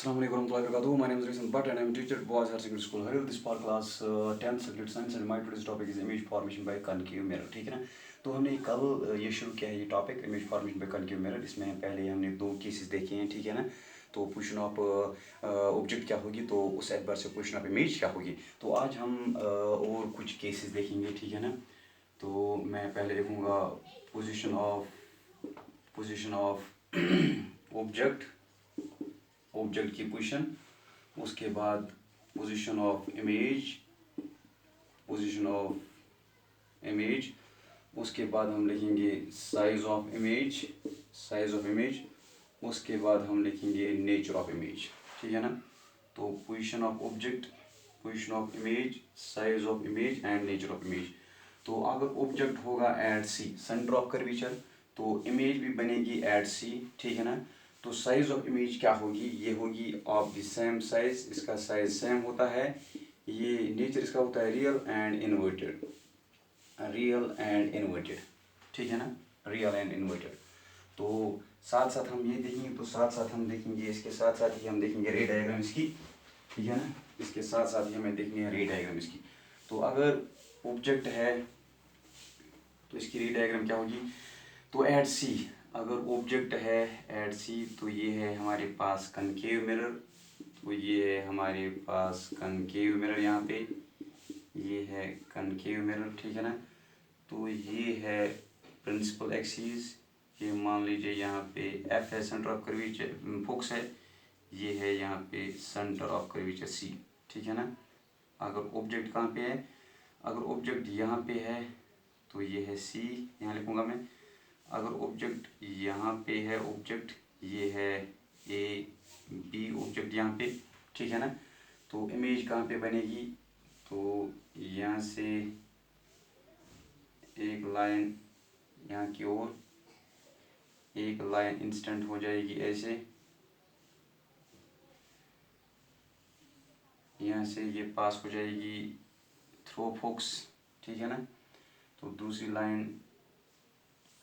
Assalamualaikum warahmatullahi wabarakatuh. My name is Rizwan Bhatt and I am a teacher at Boys Higher Secondary School, Haril. This part class 10th subject science and my today's topic is image formation by concave mirror. ठीक है ना। तो हमने कल ये शुरू किया है ये topic image formation by concave mirror. इसमें पहले हमने दो केसेस देखे हैं, ठीक है ना। तो पोजीशन ऑफ ऑब्जेक्ट क्या होगी, तो उस एतबार से पोजीशन ऑफ इमेज क्या होगी। तो आज हम और कुछ केसेस देखेंगे, ठीक है ना। तो मैं पहले देखूँगा पोजीशन ऑफ ऑब्जेक्ट की पोजीशन, उसके बाद पोजीशन ऑफ इमेज, उसके बाद हम लिखेंगे साइज ऑफ इमेज, उसके बाद हम लिखेंगे नेचर ऑफ इमेज, ठीक है ना। तो position of object, position of image, size of image and nature of image. तो अगर ऑब्जेक्ट होगा at C, centre of curvature, तो इमेज भी बनेगी एट सी, ठीक है ना। तो साइज ऑफ इमेज क्या होगी, ये होगी ऑफ द सेम साइज, इसका साइज सेम होता है। ये नेचर इसका होता है रियल एंड इन्वर्टेड, ठीक है ना, रियल एंड इन्वर्टेड। तो साथ साथ हम ये देखेंगे, इसके साथ साथ ही हम देखेंगे रे डायग्राम इसकी, ठीक है ना। इसके साथ साथ ही हमें देखनी है रे डायग्राम इसकी। तो अगर ऑब्जेक्ट है तो इसकी रे डायग्राम क्या होगी, तो एट सी, अगर ऑब्जेक्ट है एट सी, तो ये है हमारे पास कनकेव मिरर, तो ये है हमारे पास कनकेव मिरर, यहाँ पे ये है कनकेव मिरर, ठीक है ना। तो ये है प्रिंसिपल एक्सिस, ये मान लीजिए यहाँ पे एफ है, सेंटर ऑफ कर्वेचर फोकस है, ये है यहाँ पे सेंटर ऑफ कर्वेचर सी, ठीक है ना। अगर ऑब्जेक्ट कहाँ पे है, अगर ऑब्जेक्ट यहाँ पे है तो ये है सी, यहाँ लिखूँगा मैं। अगर ऑब्जेक्ट यहाँ पे है, ऑब्जेक्ट ये है ए बी ऑब्जेक्ट यहाँ पे, ठीक है ना। तो इमेज कहाँ पे बनेगी, तो यहाँ से एक लाइन यहाँ की ओर, एक लाइन इंस्टेंट हो जाएगी ऐसे, यहाँ से ये पास हो जाएगी थ्रू फोक्स, ठीक है ना। तो दूसरी लाइन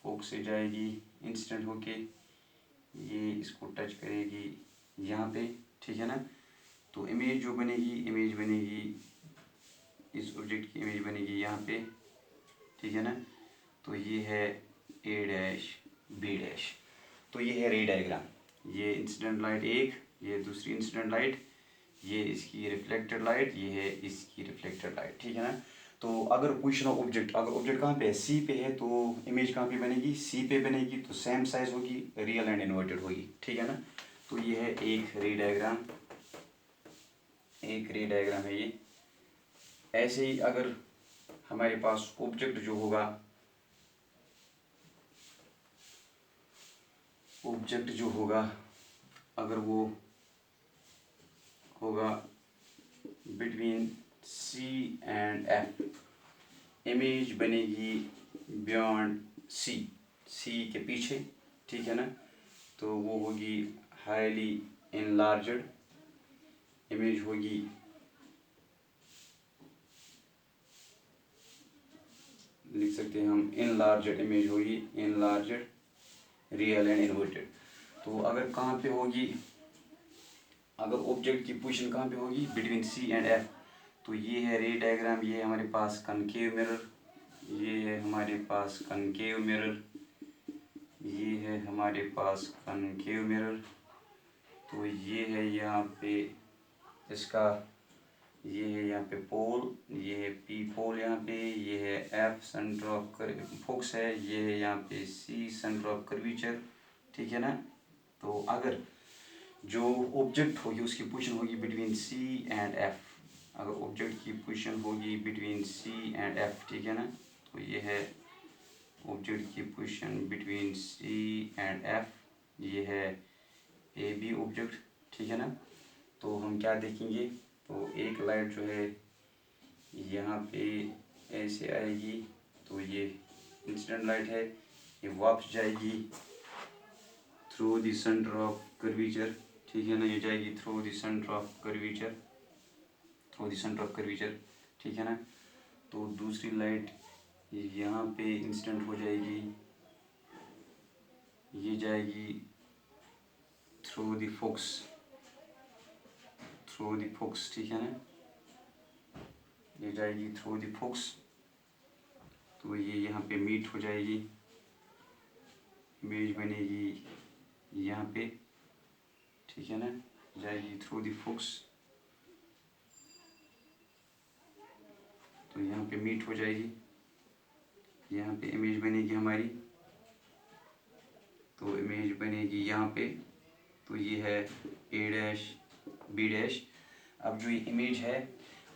फोक्स से जाएगी इंस्टेंट होके, ये इसको टच करेगी यहाँ पे, ठीक है ना। तो इमेज जो बनेगी, इमेज बनेगी इस ऑब्जेक्ट की, इमेज बनेगी यहाँ पे, ठीक है ना। तो ये है ए डैश बी डैश। तो ये है रे डायग्राम, ये इंसिडेंट लाइट एक, ये दूसरी इंसिडेंट लाइट, ये इसकी रिफ्लेक्टेड लाइट, ये है इसकी रिफ्लेक्टेड लाइट, ठीक है ना। तो अगर पोजीशन ऑफ ऑब्जेक्ट, अगर ऑब्जेक्ट कहाँ पे है, सी पे है, तो इमेज कहाँ पे बनेगी, सी पे बनेगी। तो सेम साइज होगी, रियल एंड इन्वर्टेड होगी, ठीक है ना। तो ये है एक रे डायग्राम, है ये। ऐसे ही अगर हमारे पास ऑब्जेक्ट जो होगा, अगर वो होगा between C and F, image बनेगी बियॉन्ड सी के पीछे, ठीक है ना। तो वो होगी हाईली इनलार्जड इमेज होगी, लिख सकते हैं हम इनलार्जड इमेज होगी, इनलार्जड रियल एंड इन्वर्टेड। तो अगर कहाँ पे होगी, अगर ऑब्जेक्ट की पोजीशन कहाँ पे होगी, बिटवीन सी एंड एफ, तो ये है रे डायग्राम, ये है हमारे पास कनकेव मिरर, ये है हमारे पास कनकेव मिरर, ये है हमारे पास कनकेव मिरर। तो ये है यहाँ पे इसका, ये है यहाँ पे पोल, ये है पी पोल यहाँ पे, ये है एफ सेंटर ऑफ फोकस है, ये है यहाँ पे सी सेंटर ऑफ कर्वेचर, ठीक है ना। तो अगर जो ऑब्जेक्ट होगी उसकी पोजीशन होगी बिटवीन सी एंड एफ, अगर ऑब्जेक्ट की पोजीशन होगी बिटवीन सी एंड एफ, ठीक है ना। तो ये है ऑब्जेक्ट की position between C and F, ये है ए बी ऑब्जेक्ट, ठीक है ना। तो हम क्या देखेंगे, तो एक लाइट जो है यहाँ पे ऐसे आएगी, तो ये इंसिडेंट लाइट है, ये वापस जाएगी through the centre of curvature, ठीक है ना। ये जाएगी through the centre of curvature, ठीक है ना। तो दूसरी लाइट यहाँ पे इंसिडेंट हो जाएगी, ये जाएगी through the focus, through the focus, ठीक है ना, ये जाएगी थ्रू द फोकस, तो ये यहाँ पे मीट हो जाएगी, इमेज बनेगी यहाँ पे, ठीक है ना, जाएगी थ्रू द फोकस, तो यहाँ पे मीट हो जाएगी, यहाँ पे इमेज बनेगी हमारी, तो इमेज बनेगी यहाँ पे, तो ये है ए डैश बी डैश। अब जो ये इमेज है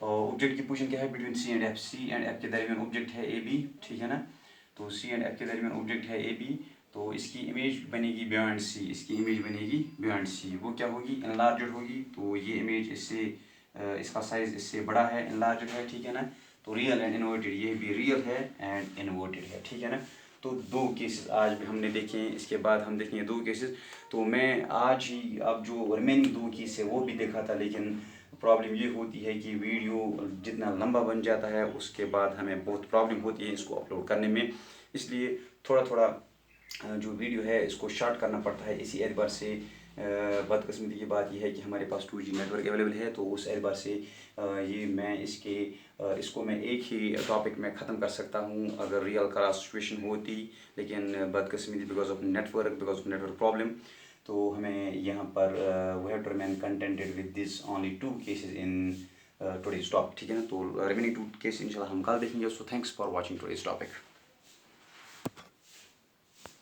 ऑब्जेक्ट की पोजीशन क्या है between C and F, C and F के दरमियान ऑब्जेक्ट है ए बी, ठीक है ना, तो सी एंड एफ के दरमियान ऑब्जेक्ट है ए बी, तो इसकी इमेज बनेगी बियॉन्ड सी, इसकी इमेज बनेगी बियॉन्ड सी, वो क्या होगी, इनलार्जड होगी, तो ये इमेज इससे इसका साइज इससे बड़ा है, इनलार्जड है, ठीक है ना, तो रियल एंड इन्वर्टेड, ये भी रियल है एंड इन्वर्टेड है, ठीक है ना। तो दो केसेस आज भी हमने देखे हैं, इसके बाद हम देखेंगे दो केसेस, तो मैं आज ही अब जो रिमेनिंग दो केस है वो भी देखा था, लेकिन प्रॉब्लम ये होती है कि वीडियो जितना लंबा बन जाता है उसके बाद हमें बहुत प्रॉब्लम होती है इसको अपलोड करने में, इसलिए थोड़ा थोड़ा जो वीडियो है इसको शॉर्ट करना पड़ता है। इसी एतबार से बदकिस्मती की बात यह है कि हमारे पास 2G नेटवर्क अवेलेबल है, तो उस एतबार से ये मैं इसको मैं एक ही टॉपिक में ख़त्म कर सकता हूँ अगर रियल क्लास सिचुएशन होती, लेकिन बदकिस्मती बिकॉज ऑफ नेटवर्क प्रॉब्लम, तो हमें यहाँ पर we have to remain contented with this only 2 cases in today's topic, ठीक है ना, तो रिमेनिंग 2 केस इंशाल्लाह हम कल देखेंगे। So thanks for watching today's topic.